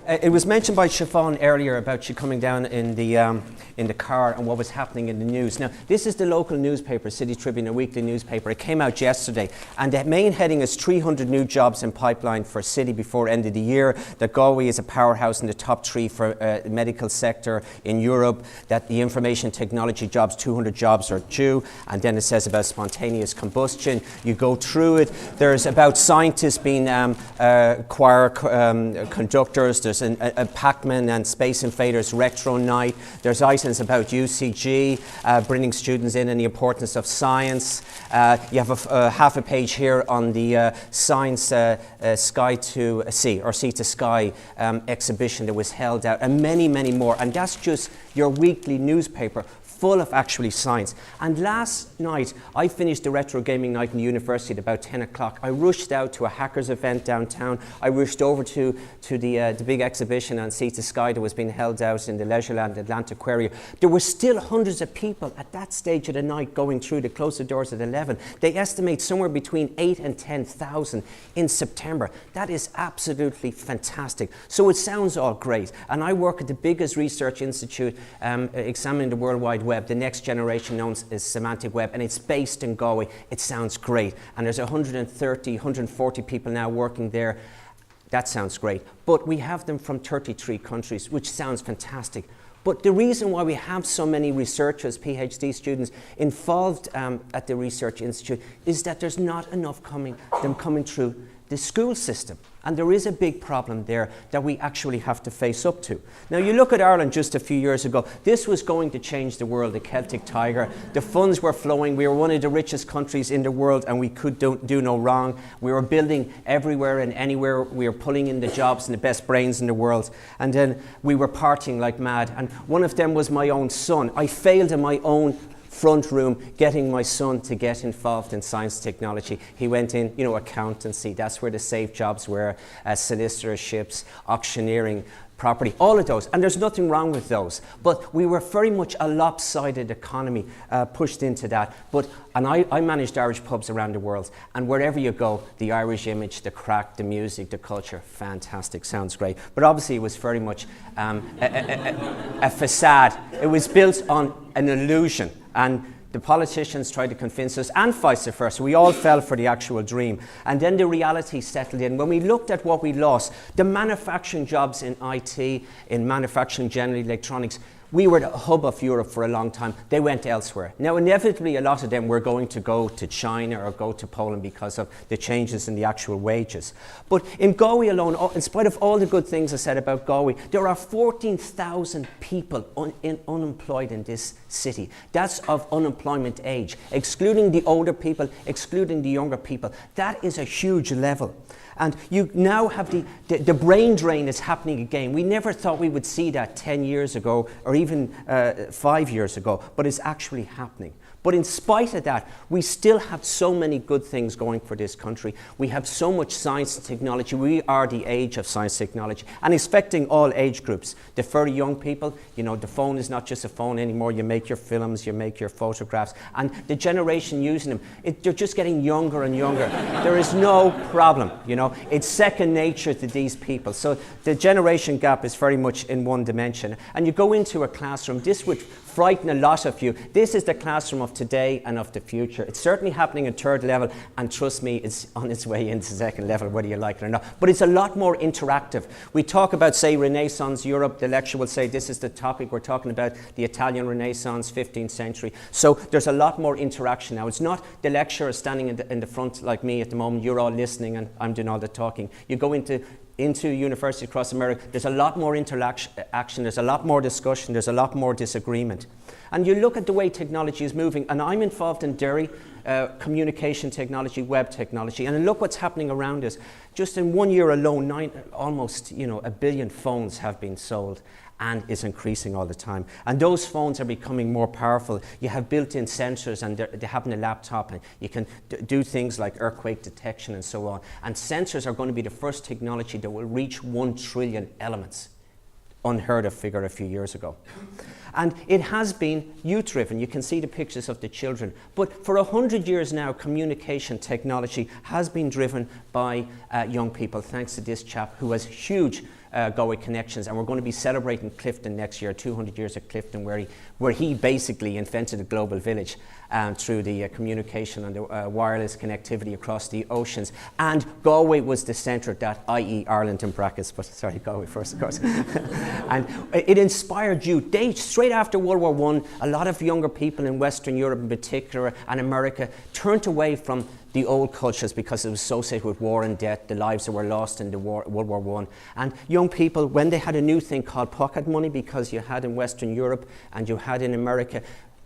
It was mentioned by Siobhan earlier about you coming down in the car and what was happening in the news. Now, this is the local newspaper, City Tribune, a weekly newspaper. It came out yesterday, and the main heading is 300 new jobs in pipeline for City before end of the year, that Galway is a powerhouse in the top 3 for the medical sector in Europe, that the information technology jobs, 200 jobs are due, and then it says about spontaneous combustion. You go through it. There's about scientists being choir conductors. There's a Pac-Man and Space Invaders retro night. There's items about UCG, bringing students in and the importance of science. You have half a page here on the Science Sky to Sea, or Sea to Sky exhibition that was held out, and many, many more. And that's just your weekly newspaper, full of actually science. And last night, I finished the retro gaming night in the university at about 10 o'clock. I rushed out to a hackers event downtown. I rushed over to the big exhibition on Sea to Sky that was being held out in the Leisureland Atlantic Aquarium. There were still hundreds of people at that stage of the night going through. They closed the doors at 11. They estimate somewhere between 8,000 and 10,000 in September. That is absolutely fantastic. So it sounds all great. And I work at the biggest research institute examining the World Wide Web, the next generation known as semantic web, and it's based in Galway. It sounds great. And there's 130, 140 people now working there. That sounds great. But we have them from 33 countries, which sounds fantastic. But the reason why we have so many researchers, PhD students, involved at the Research Institute is that there's not enough coming through the school system. And there is a big problem there that we actually have to face up to. Now, you look at Ireland just a few years ago, this was going to change the world, the Celtic Tiger. The funds were flowing. We were one of the richest countries in the world, and we could do no wrong. We were building everywhere and anywhere. We were pulling in the jobs and the best brains in the world. And then we were partying like mad. And one of them was my own son. I failed in my own front room getting my son to get involved in science technology. He went in, accountancy, that's where the safe jobs were, solicitorships, auctioneering, property, all of those. And there's nothing wrong with those. But we were very much a lopsided economy pushed into that. And I managed Irish pubs around the world. And wherever you go, the Irish image, the crack, the music, the culture, fantastic, sounds great. But obviously it was very much a facade. It was built on an illusion. And the politicians tried to convince us, and vice versa. We all fell for the actual dream. And then the reality settled in. When we looked at what we lost, the manufacturing jobs in IT, in manufacturing generally, electronics, we were the hub of Europe for a long time. They went elsewhere. Now, inevitably, a lot of them were going to go to China or go to Poland because of the changes in the actual wages. But in Galway alone, in spite of all the good things I said about Galway, there are 14,000 people unemployed in this city. That's of unemployment age, excluding the older people, excluding the younger people. That is a huge level. And you now have the brain drain is happening again. We never thought we would see that 10 years ago or even 5 years ago, but it's actually happening. But in spite of that, we still have so many good things going for this country. We have so much science and technology. We are the age of science and technology, and it's affecting all age groups. The very young people, the phone is not just a phone anymore. You make your films, you make your photographs, and the generation using them, they're just getting younger and younger. There is no problem, It's second nature to these people. So the generation gap is very much in one dimension. And you go into a classroom, this would frighten a lot of you. This is the classroom of today and of the future. It's certainly happening at third level, and trust me, it's on its way into second level, whether you like it or not. But it's a lot more interactive. We talk about, say, Renaissance Europe. The lecture will say this is the topic. We're talking about the Italian Renaissance, 15th century. So there's a lot more interaction now. It's not the lecturer standing in the front like me at the moment. You're all listening and I'm doing all the talking. You go into universities across America, there's a lot more interaction, there's a lot more discussion, there's a lot more disagreement. And you look at the way technology is moving, and I'm involved in DERI, communication technology, web technology, and look what's happening around us. Just in 1 year alone, almost 1 billion phones have been sold, and it's increasing all the time. And those phones are becoming more powerful. You have built-in sensors, and they have in a laptop, and you can do things like earthquake detection and so on. And sensors are going to be the first technology that will reach 1 trillion elements. Unheard of figure a few years ago. And it has been youth-driven. You can see the pictures of the children. But for 100 years now, communication technology has been driven by young people, thanks to this chap who has huge Galway connections, and we're going to be celebrating Clifton next year, 200 years of Clifton, where he basically invented a global village through the communication and the wireless connectivity across the oceans. And Galway was the centre of that, i.e. Ireland in brackets, but sorry, Galway first, of course. And it inspired youth. Straight after World War I, a lot of younger people in Western Europe in particular and America turned away from the old cultures because it was associated with war and death, the lives that were lost in the World War I. And young people, when they had a new thing called pocket money, because you had in Western Europe and you had in America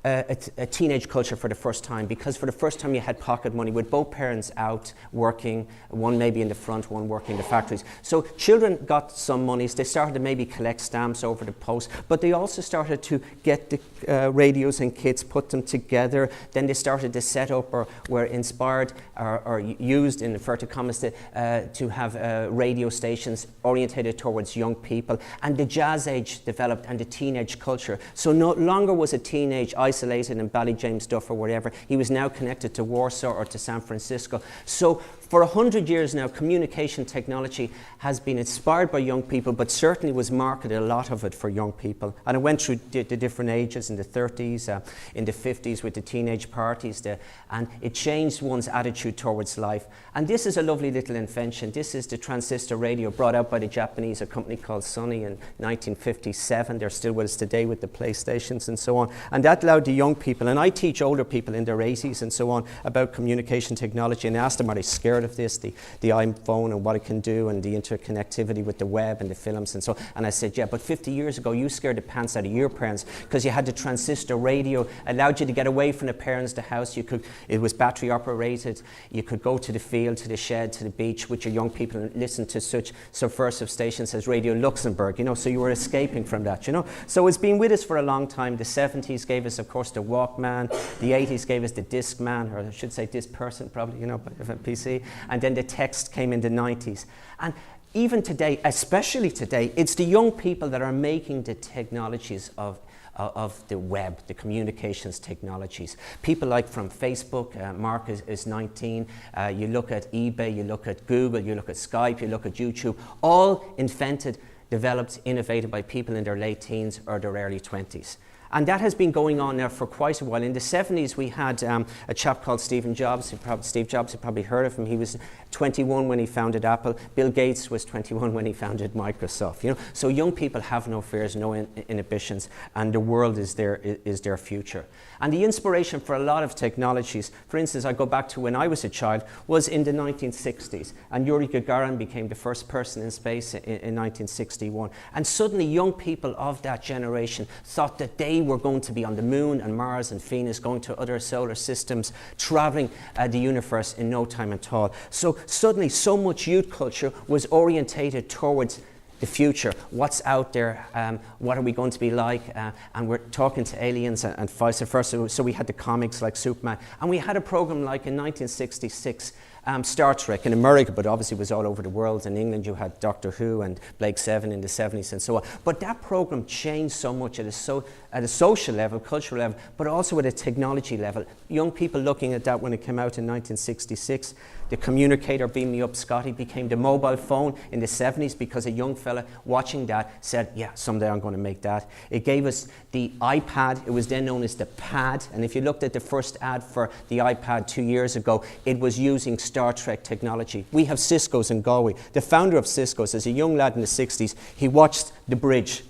a teenage culture for the first time, because for the first time you had pocket money with both parents out working, one maybe in the front, one working in the factories. So children got some monies. They started to maybe collect stamps over the post, but they also started to get the radios and kits, put them together. Then they started to set up or were inspired or used, in inverted commas, to have radio stations orientated towards young people. And the jazz age developed and the teenage culture. So no longer was a teenage isolated in Ballyjames, or whatever. He was now connected to Warsaw or to San Francisco. So for 100 years now, communication technology has been inspired by young people, but certainly was marketed, a lot of it, for young people. And it went through the different ages, in the 30s, in the 50s with the teenage parties, and it changed one's attitude towards life. And this is a lovely little invention. This is the transistor radio brought out by the Japanese, a company called Sony, in 1957. They're still with us today with the PlayStations and so on. And that allowed the young people, and I teach older people in their 80s and so on about communication technology, and ask them, are they scared of this, the iPhone and what it can do, and the interconnectivity with the web and the films and so on. And I said, yeah, but 50 years ago you scared the pants out of your parents because you had the transistor radio, allowed you to get away from the parents, the house. It was battery operated. You could go to the field, to the shed, to the beach with your young people and listen to such subversive stations as Radio Luxembourg, so you were escaping from that, So it's been with us for a long time. The 70s gave us, of course, the Walkman. The 80s gave us the Discman, or I should say Disc Person, probably, a PC. And then the text came in the 90s. And even today, especially today, it's the young people that are making the technologies of the web, the communications technologies. People like from Facebook, Mark is 19, you look at eBay, you look at Google, you look at Skype, you look at YouTube, all invented, developed, innovated by people in their late teens or their early 20s. And that has been going on now for quite a while. In the 70s, we had a chap called Steve Jobs. Steve Jobs, you've probably heard of him. He was 21 when he founded Apple. Bill Gates was 21 when he founded Microsoft. So young people have no fears, no inhibitions, and the world is their future. And the inspiration for a lot of technologies, for instance, I go back to when I was a child, was in the 1960s. And Yuri Gagarin became the first person in space in 1961. And suddenly young people of that generation thought that they were going to be on the moon and Mars and Venus, going to other solar systems, traveling the universe in no time at all. So suddenly so much youth culture was orientated towards the future, what's out there, what are we going to be like, and we're talking to aliens and vice versa. So we had the comics like Superman, and we had a program like in 1966, Star Trek in America, but obviously it was all over the world. In England you had Doctor Who and Blake Seven in the 70s and so on. But that program changed so much at a social level, cultural level, but also at a technology level. Young people looking at that when it came out in 1966, the communicator, Beam Me Up Scotty, became the mobile phone in the 70s because a young fella watching that said, yeah, someday I'm going to make that. It gave us the iPad. It was then known as the Pad. And if you looked at the first ad for the iPad 2 years ago, it was using Star Trek technology. We have Cisco's in Galway. The founder of Cisco's, as a young lad in the 60s, he watched the bridge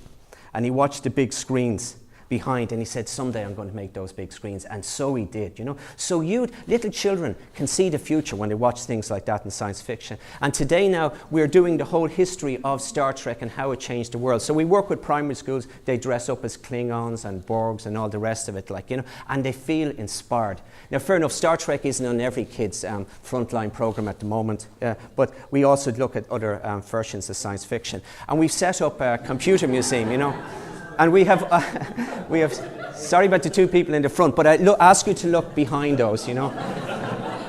and he watched the big screens behind, and he said, someday I'm going to make those big screens. And so he did, So little children can see the future when they watch things like that in science fiction. And today now, we're doing the whole history of Star Trek and how it changed the world. So we work with primary schools. They dress up as Klingons and Borgs and all the rest of it, and they feel inspired. Now, fair enough, Star Trek isn't on every kid's frontline program at the moment, but we also look at other versions of science fiction. And we've set up a computer museum, And we have, sorry about the two people in the front, but I ask you to look behind those,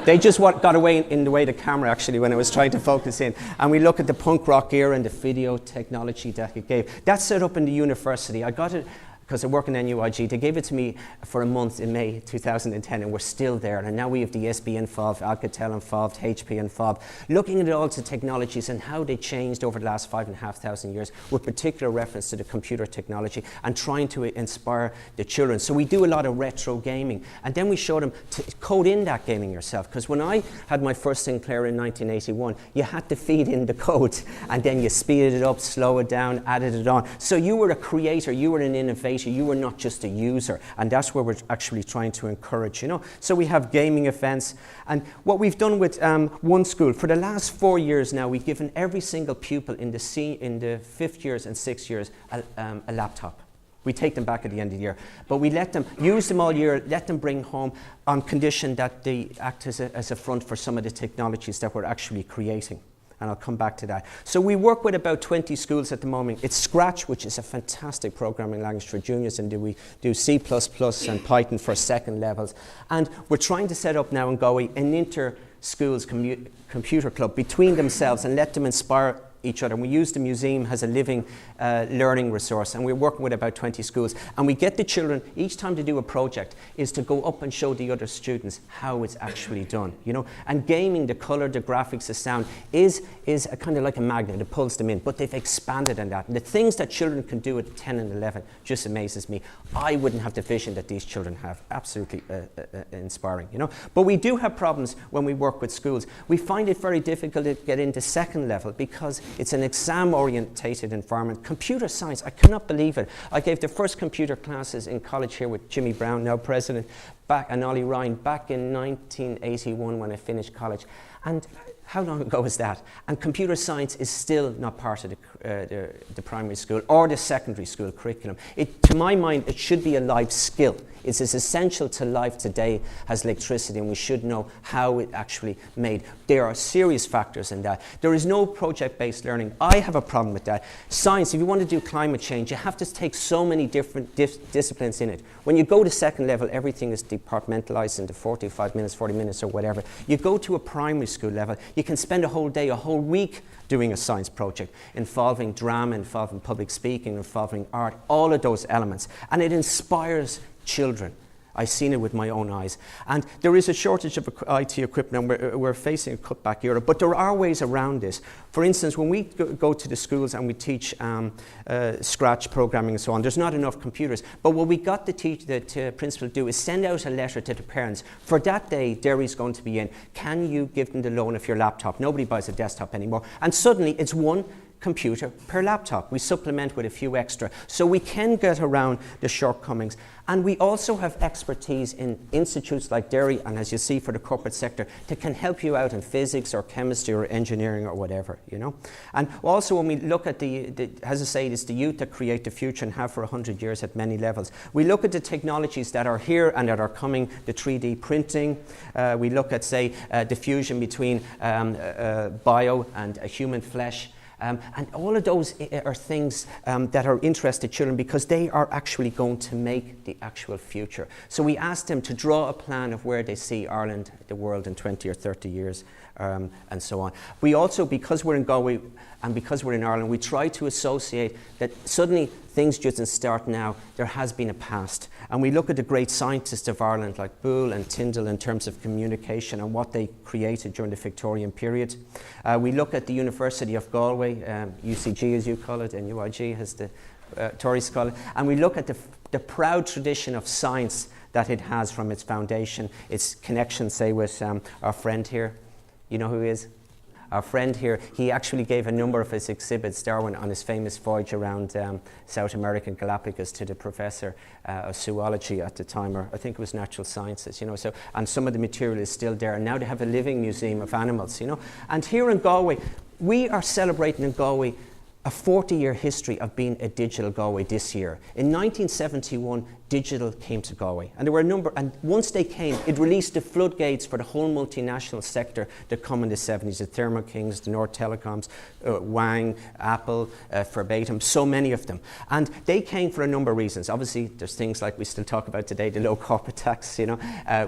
They just got away in the way of the camera, actually, when I was trying to focus in. And we look at the punk rock era and the video technology that it gave. That's set up in the university. I got it because I work in NUIG. They gave it to me for a month in May 2010, and we're still there. And now we have the SB involved, Alcatel involved, HP involved, looking at all the technologies and how they changed over the last 5,500 years, with particular reference to the computer technology, and trying to inspire the children. So we do a lot of retro gaming, and then we show them to code in that gaming yourself. Because when I had my first Sinclair in 1981, you had to feed in the code, and then you speeded it up, slow it down, added it on. So you were a creator, you were an innovator, you were not just a user, and that's where we're actually trying to encourage, you know. So we have gaming events, and what we've done with one school, for the last 4 years now, we've given every single pupil in the 5th years and 6th years a laptop. We take them back at the end of the year, but we let them use them all year, let them bring home on condition that they act as a front for some of the technologies that we're actually creating. And I'll come back to that. So we work with about 20 schools at the moment. It's Scratch, which is a fantastic programming language for juniors, and we do C++ and Python for second levels. And we're trying to set up now in Galway an inter-schools computer club between themselves and let them inspire each other. And we use the museum as a living learning resource, and we're working with about 20 schools, and we get the children each time to do a project is to go up and show the other students how it's actually done, you know. And gaming, the color, the graphics, the sound is a kind of like a magnet. It pulls them in, but they've expanded on that, and the things that children can do at 10 and 11 just amazes me. I wouldn't have the vision that these children have. Absolutely inspiring, you know. But we do have problems when we work with schools. We find it very difficult to get into second level because it's an exam-orientated environment. Computer science, I cannot believe it. I gave the first computer classes in college here with Jimmy Brown, now president, and Ollie Ryan, back in 1981 when I finished college. And how long ago was that? And computer science is still not part of the primary school or the secondary school curriculum. To my mind, it should be a life skill. It's as essential to life today as electricity, and we should know how it actually made. There are serious factors in that. There is no project-based learning. I have a problem with that. Science, if you want to do climate change, you have to take so many different disciplines in it. When you go to second level, everything is departmentalized into 45 minutes, 40 minutes or whatever. You go to a primary school level, you can spend a whole day, a whole week doing a science project involving drama, involving public speaking, involving art, all of those elements. And it inspires children. I've seen it with my own eyes. And there is a shortage of IT equipment, and we're facing a cutback era, but there are ways around this. For instance, when we go to the schools and we teach Scratch programming and so on, there's not enough computers. But what we got the principal to do is send out a letter to the parents. For that day, DERI's going to be in. Can you give them the loan of your laptop? Nobody buys a desktop anymore. And suddenly, it's one computer per laptop. We supplement with a few extra. So we can get around the shortcomings. And we also have expertise in institutes like DERI, and as you see for the corporate sector, that can help you out in physics or chemistry or engineering or whatever, you know. And also when we look at as I say, it's the youth that create the future and have for 100 years at many levels. We look at the technologies that are here and that are coming, the 3D printing. We look at, say, the fusion between bio and human flesh. And all of those are things that are interested children because they are actually going to make the actual future. So we asked them to draw a plan of where they see Ireland, the world in 20 or 30 years, and so on. We also, because we're in Galway and because we're in Ireland, we try to associate that suddenly things didn't start now, there has been a past. And we look at the great scientists of Ireland like Boole and Tyndall in terms of communication and what they created during the Victorian period. We look at the University of Galway, UCG as you call it, and NUIG as the Tories call it, and we look at the proud tradition of science that it has from its foundation, its connection, say, with our friend here. You know who he is? Our friend here, he actually gave a number of his exhibits, Darwin, on his famous voyage around South American Galapagos to the professor of zoology at the time, or I think it was natural sciences, you know. So, and some of the material is still there. And now they have a living museum of animals, you know. And here in Galway, we are celebrating in Galway a 40-year history of being a digital Galway this year. In 1971, digital came to Galway. And there were a number, and once they came, it released the floodgates for the whole multinational sector that come in the 70s, the Thermo Kings, the North Telecoms, Wang, Apple, Verbatim, so many of them. And they came for a number of reasons. Obviously, there's things like we still talk about today, the low corporate tax, you know.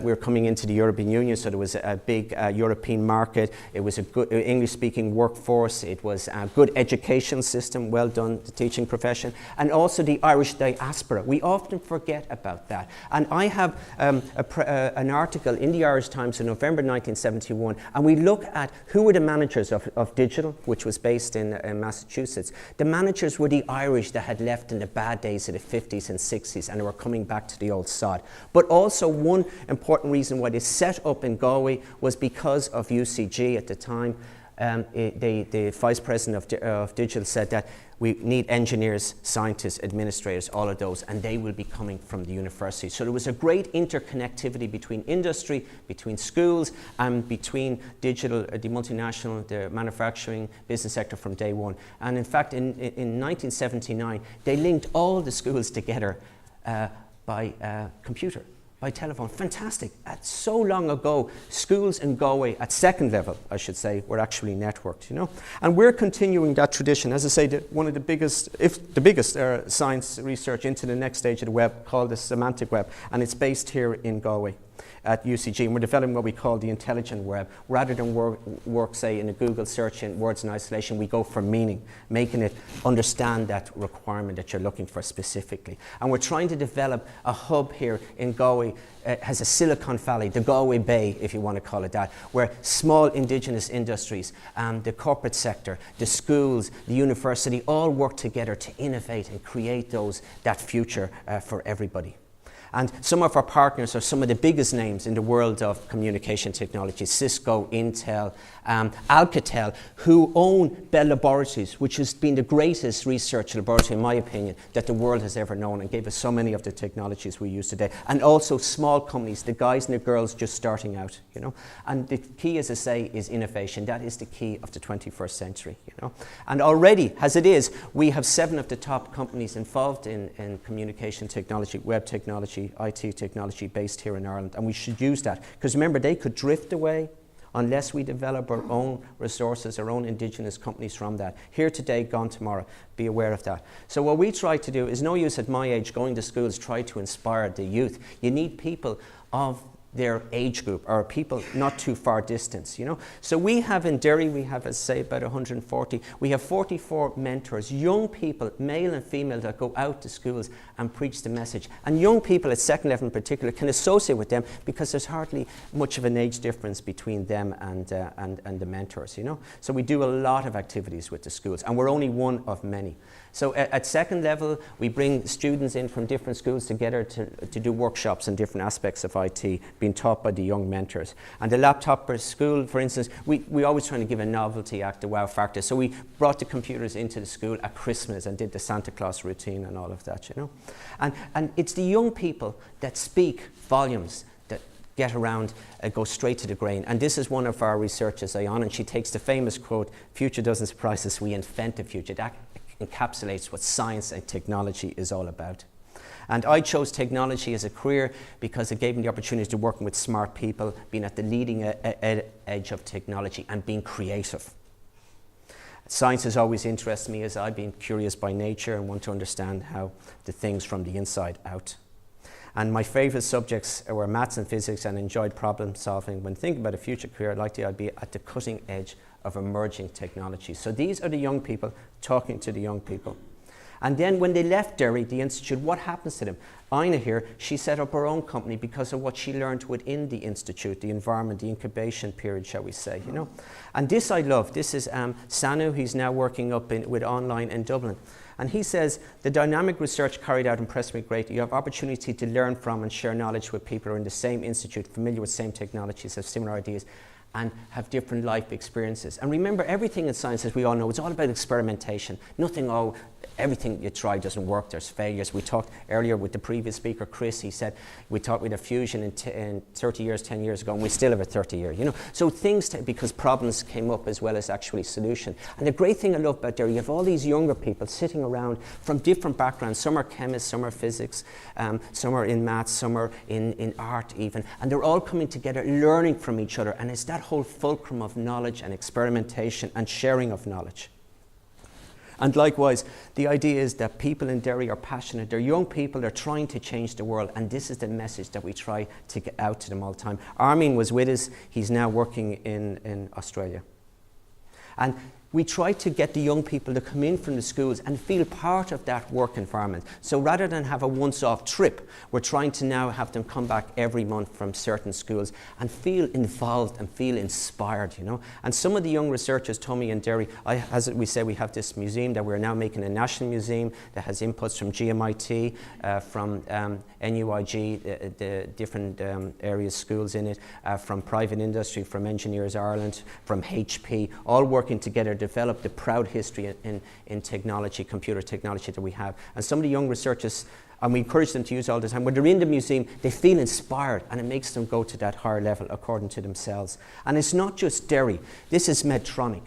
We're coming into the European Union, so there was a big European market. It was a good English-speaking workforce. It was a good education system, well done, the teaching profession. And also the Irish diaspora. We often forget about that. And I have an article in the Irish Times in November 1971, and we look at who were the managers of digital, which was based in Massachusetts. The managers were the Irish that had left in the bad days of the 50s and 60s, and they were coming back to the old sod. But also one important reason why they set up in Galway was because of UCG at the time. The vice president of digital said that we need engineers, scientists, administrators, all of those, and they will be coming from the university. So there was a great interconnectivity between industry, between schools, and between digital, the multinational, the manufacturing business sector from day one. And in fact, in 1979, they linked all the schools together by computer. By telephone. Fantastic. So long ago, schools in Galway at second level, I should say, were actually networked, you know. And we're continuing that tradition. As I say, one of the biggest, if the biggest science research into the next stage of the web, called the semantic web, and it's based here in Galway at UCG, and we're developing what we call the intelligent web. Rather than work, say, in a Google search in words in isolation, we go for meaning, making it understand that requirement that you're looking for specifically. And we're trying to develop a hub here in Galway, has a Silicon Valley, the Galway Bay, if you want to call it that, where small indigenous industries, the corporate sector, the schools, the university, all work together to innovate and create that future for everybody. And some of our partners are some of the biggest names in the world of communication technology: Cisco, Intel, Alcatel, who own Bell Laboratories, which has been the greatest research laboratory, in my opinion, that the world has ever known, and gave us so many of the technologies we use today. And also small companies, the guys and the girls just starting out, you know. And the key, as I say, is innovation. That is the key of the 21st century, you know. And already, as it is, we have 7 of the top companies involved in communication technology, web technology, IT technology based here in Ireland, and we should use that, because remember, they could drift away unless we develop our own resources, our own indigenous companies from that. Here today, gone tomorrow. Be aware of that. So what we try to do is no use at my age going to schools, try to inspire the youth. You need people of their age group, or people not too far distance, you know. So we have in DERI, we have, as I say, about 140. We have 44 mentors, young people, male and female, that go out to schools and preach the message. And young people at second level in particular can associate with them, because there's hardly much of an age difference between them and the mentors, you know. So we do a lot of activities with the schools, and we're only one of many. So at second level, we bring students in from different schools together to do workshops on different aspects of IT, being taught by the young mentors. And the laptop per school, for instance, we always trying to give a novelty act, a wow factor. So we brought the computers into the school at Christmas and did the Santa Claus routine and all of that, you know. And it's the young people that speak volumes, that get around, go straight to the grain. And this is one of our researchers, Ayan, and she takes the famous quote, "Future doesn't surprise us, we invent the future." That encapsulates what science and technology is all about. And I chose technology as a career because it gave me the opportunity to work with smart people, being at the leading edge of technology and being creative. Science has always interested me, as I've been curious by nature and want to understand how the things from the inside out. And my favorite subjects were maths and physics, and enjoyed problem solving. When thinking about a future career, I'd like to be at the cutting edge of emerging technology. So these are the young people talking to the young people. And then when they left DERI, the institute, what happens to them? Ina here, she set up her own company because of what she learned within the institute, the environment, the incubation period, shall we say, you know. And this I love. This is Sanu, he's now working up with online in Dublin. And he says, the dynamic research carried out impressed me greatly. You have opportunity to learn from and share knowledge with people who are in the same institute, familiar with same technologies, have similar ideas. and have different life experiences. And remember, everything in science, as we all know, it's all about experimentation. Everything you try doesn't work, there's failures. We talked earlier with the previous speaker, Chris, he said, we thought we'd have fusion in 30 years, 10 years ago, and we still have a 30 year, you know. So because problems came up as well as actually solution. And the great thing I love about DERI, you have all these younger people sitting around from different backgrounds. Some are chemists, some are physics, some are in maths, some are in art even. And they're all coming together, learning from each other. And it's that whole fulcrum of knowledge and experimentation and sharing of knowledge. And likewise, the idea is that people in DERI are passionate. They're young people, they're trying to change the world, and this is the message that we try to get out to them all the time. Armin was with us, he's now working in Australia. And we try to get the young people to come in from the schools and feel part of that work environment. So rather than have a once-off trip, we're trying to now have them come back every month from certain schools and feel involved and feel inspired, you know. And some of the young researchers told me in DERI, as we say, we have this museum that we're now making a national museum that has inputs from GMIT, from NUIG, the different areas, schools in it, from private industry, from Engineers Ireland, from HP, all working together to develop the proud history in technology, computer technology that we have. And some of the young researchers, and we encourage them to use all the time, when they're in the museum, they feel inspired and it makes them go to that higher level according to themselves. And it's not just DERI, this is Medtronic.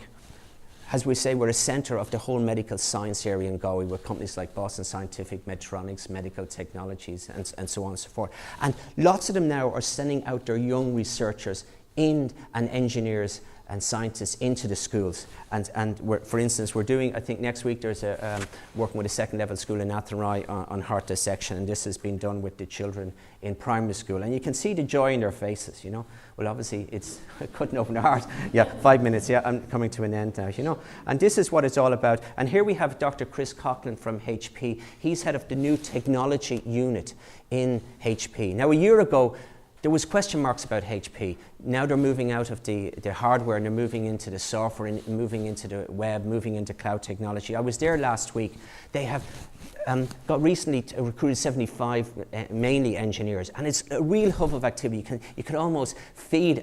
As we say, we're a centre of the whole medical science area in Galway with companies like Boston Scientific, Medtronics, Medical Technologies, and so on and so forth. And lots of them now are sending out their young researchers and engineers and scientists into the schools. And for instance, we're doing, I think next week there's working with a second level school in Athenry on heart dissection, and this has been done with the children in primary school. And you can see the joy in their faces, you know. Well, obviously it's cutting open their heart. Yeah, 5 minutes, yeah, I'm coming to an end now, you know. And this is what it's all about. And here we have Dr. Chris Coughlin from HP. He's head of the new technology unit in HP. Now, a year ago, there was question marks about HP. Now they're moving out of the hardware and they're moving into the software and moving into the web, moving into cloud technology. I was there last week. They have got recently recruited 75 mainly engineers, and it's a real hub of activity. You can almost feed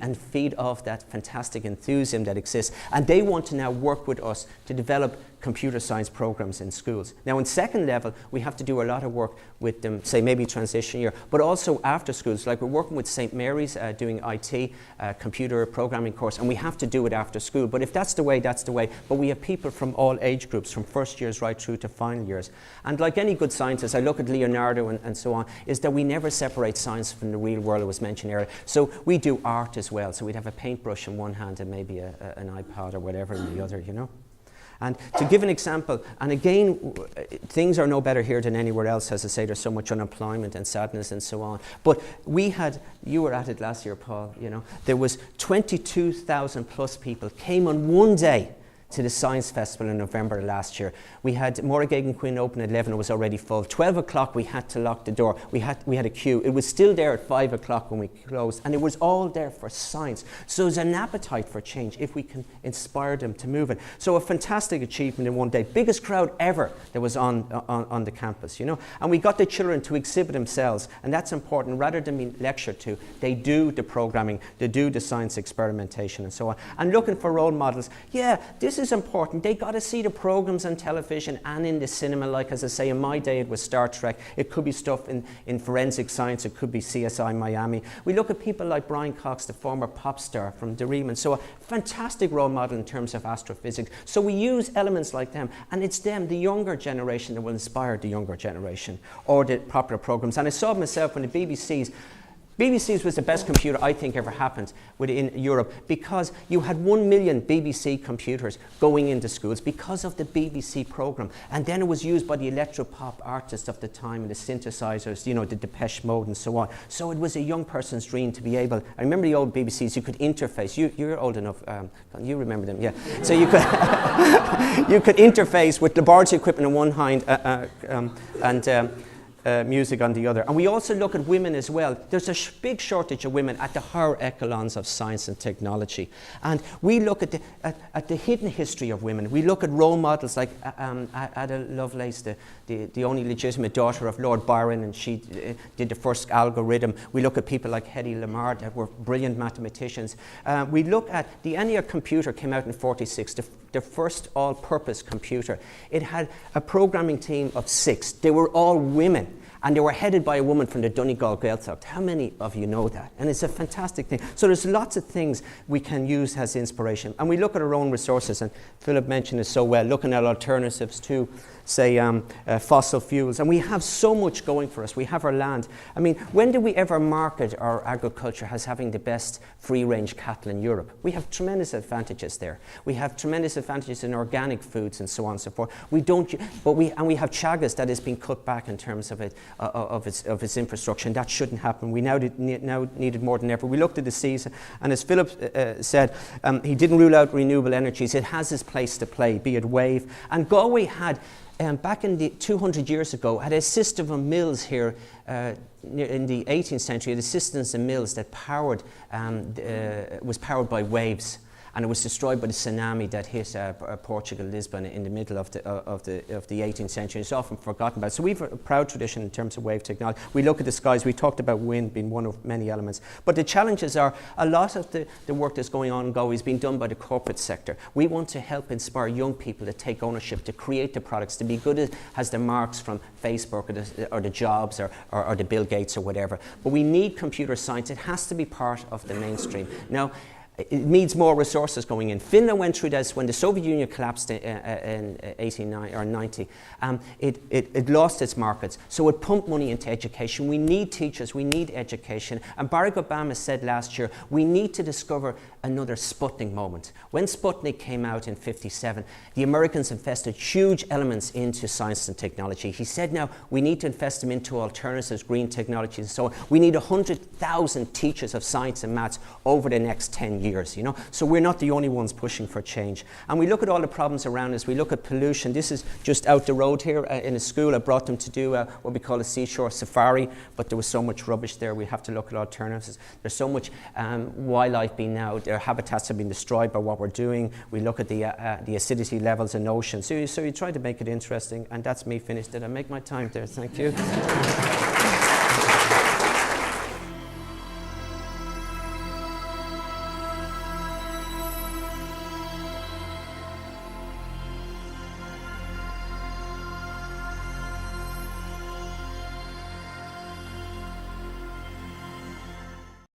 off that fantastic enthusiasm that exists, and they want to now work with us to develop computer science programs in schools. Now in second level, we have to do a lot of work with them, say maybe transition year, but also after schools. Like we're working with St. Mary's doing IT, computer programming course, and we have to do it after school. But if that's the way, that's the way. But we have people from all age groups, from first years right through to final years. And like any good scientist, I look at Leonardo and so on, is that we never separate science from the real world, it was mentioned earlier. So we do art as well. So we'd have a paintbrush in one hand and maybe an iPod or whatever in the other, you know. And to give an example, and again, things are no better here than anywhere else. As I say, there's so much unemployment and sadness and so on. But we had, you were at it last year, Paul, you know, there was 22,000 plus people came on one day to the Science Festival in November last year. We had Morrigan Quinn open at 11, it was already full. 12 o'clock we had to lock the door. We had a queue. It was still there at 5 o'clock when we closed, and it was all there for science. So there's an appetite for change if we can inspire them to move it. So a fantastic achievement in one day. Biggest crowd ever that was on the campus, you know. And we got the children to exhibit themselves, and that's important. Rather than being lectured to, they do the programming, they do the science experimentation and so on. And looking for role models. Yeah, this is important. They got to see the programs on television and in the cinema. Like, as I say, in my day it was Star Trek. It could be stuff in forensic science. It could be CSI Miami. We look at people like Brian Cox, the former pop star from DERI, and so a fantastic role model in terms of astrophysics. So we use elements like them, and it's them, the younger generation, that will inspire the younger generation, or the popular programs. And I saw it myself when the BBC's was the best computer I think ever happened within Europe, because you had 1 million BBC computers going into schools because of the BBC programme. And then it was used by the electro-pop artists of the time and the synthesizers, you know, the Depeche Mode and so on. So it was a young person's dream to be able, I remember the old BBCs, you could interface, you're old enough, you remember them, yeah. So you could, you could interface with laboratory equipment on one hand music on the other. And we also look at women as well. There's a big shortage of women at the higher echelons of science and technology. And we look at the hidden history of women. We look at role models like Ada Lovelace, the only legitimate daughter of Lord Byron, and she did the first algorithm. We look at people like Hedy Lamarr that were brilliant mathematicians. We look at the ENIAC computer came out in '46, the first all-purpose computer. It had a programming team of 6. They were all women. And they were headed by a woman from the Donegal Gaeltacht. How many of you know that? And it's a fantastic thing. So there's lots of things we can use as inspiration. And we look at our own resources, and Philip mentioned it so well, looking at alternatives to, say, fossil fuels. And we have so much going for us. We have our land. I mean, when did we ever market our agriculture as having the best free-range cattle in Europe? We have tremendous advantages there. We have tremendous advantages in organic foods and so on and so forth. We don't, but we have Chagas that has been cut back in terms of it. Of its infrastructure, and that shouldn't happen. We now need it more than ever. We looked at the seas, and as Philip said, he didn't rule out renewable energies. It has its place to play, be it wave. And Galway had, back in the 200 years ago, had a system of mills here in the 18th century, the systems and mills that was powered by waves. And it was destroyed by the tsunami that hit Portugal, Lisbon, in the middle of the 18th century. It's often forgotten about. So we have a proud tradition in terms of wave technology. We look at the skies. We talked about wind being one of many elements. But the challenges are a lot of the work that's going on in Galway is being done by the corporate sector. We want to help inspire young people to take ownership, to create the products, to be good as the marks from Facebook or the Jobs or the Bill Gates or whatever. But we need computer science. It has to be part of the mainstream. Now, it needs more resources going in. Finland went through this when the Soviet Union collapsed in 89 or 90. It lost its markets, so it pumped money into education. We need teachers, we need education. And Barack Obama said last year, we need to discover another Sputnik moment. When Sputnik came out in '57, the Americans invested huge elements into science and technology. He said now we need to invest them into alternatives, green technologies and so on. We need 100,000 teachers of science and maths over the next 10 years, you know. So we're not the only ones pushing for change. And we look at all the problems around us. We look at pollution. This is just out the road here in a school. I brought them to do what we call a seashore safari, but there was so much rubbish there. We have to look at alternatives. There's so much wildlife being now. Their habitats have been destroyed by what we're doing. We look at the acidity levels in oceans. So you try to make it interesting, and that's me finished. Did I make my time there? Thank you.